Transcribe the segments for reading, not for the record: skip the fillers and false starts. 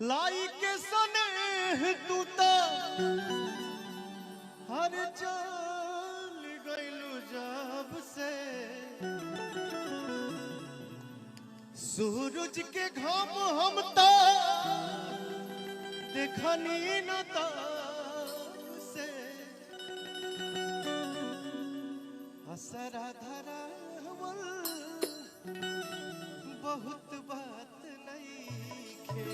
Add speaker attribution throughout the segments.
Speaker 1: लाई के सने तू तो हर चल गइलू जब से सूरज के घाम हम तो देखनी न तब से असरा धरावल बहुत बात नहीं खे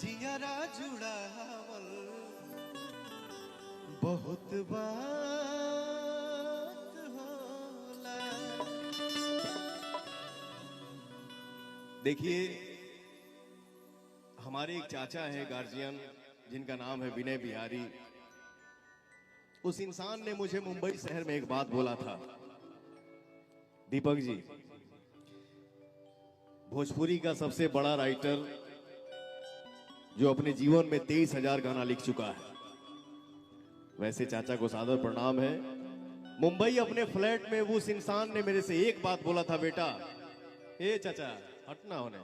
Speaker 1: जियरा जुड़ावल बहुत बात होला। देखिए हमारे एक चाचा है गार्जियन जिनका नाम है विनय बिहारी। उस इंसान ने मुझे मुंबई शहर में एक बात बोला था, दीपक जी भोजपुरी का सबसे बड़ा राइटर जो अपने जीवन में 23,000 गाना लिख चुका है। वैसे चाचा को सादर प्रणाम है। मुंबई अपने फ्लैट में उस इंसान ने मेरे से एक बात बोला था, बेटा ए चाचा हटना होने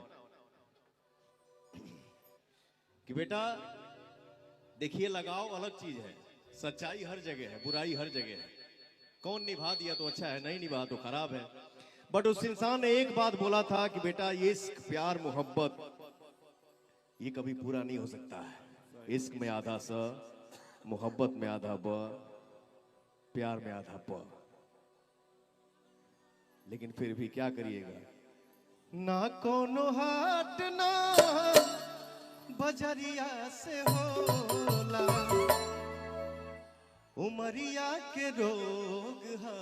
Speaker 1: कि बेटा देखिए लगाव अलग चीज है, सच्चाई हर जगह है, बुराई हर जगह है। कौन निभा दिया तो अच्छा है, नहीं निभा तो खराब है। बट उस इंसान ने एक बात बोला था कि बेटा ये इश्क प्यार मोहब्बत ये कभी पूरा नहीं हो सकता है। इश्क में आधा स, मोहब्बत में आधा ब, प्यार में आधा प। लेकिन फिर भी क्या करिएगा, ना कोनो हाट ना बजरिया से होला, उमरिया के रोग है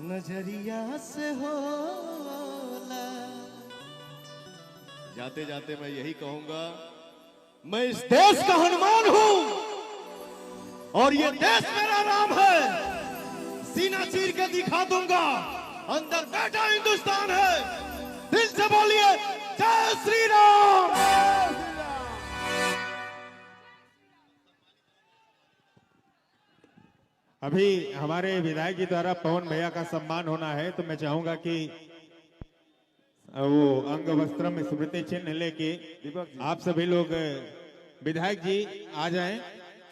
Speaker 1: नजरिया से होला। जाते जाते मैं यही कहूंगा, मैं इस देश का हनुमान हूं और ये देश मेरा राम है। सीना चीर के दिखा दूंगा, अंदर बैठा हिंदुस्तान है। दिल से बोलिए जय श्री राम।
Speaker 2: अभी हमारे विधायक जी द्वारा पवन भैया का सम्मान होना है, तो मैं चाहूंगा कि वो अंग वस्त्रम स्मृति चिन्ह लेके आप सभी लोग विधायक जी आ जाएं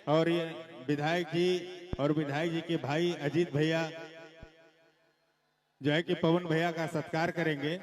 Speaker 2: और ये विधायक जी और विधायक जी के भाई अजीत भैया जो है कि पवन भैया का सत्कार करेंगे।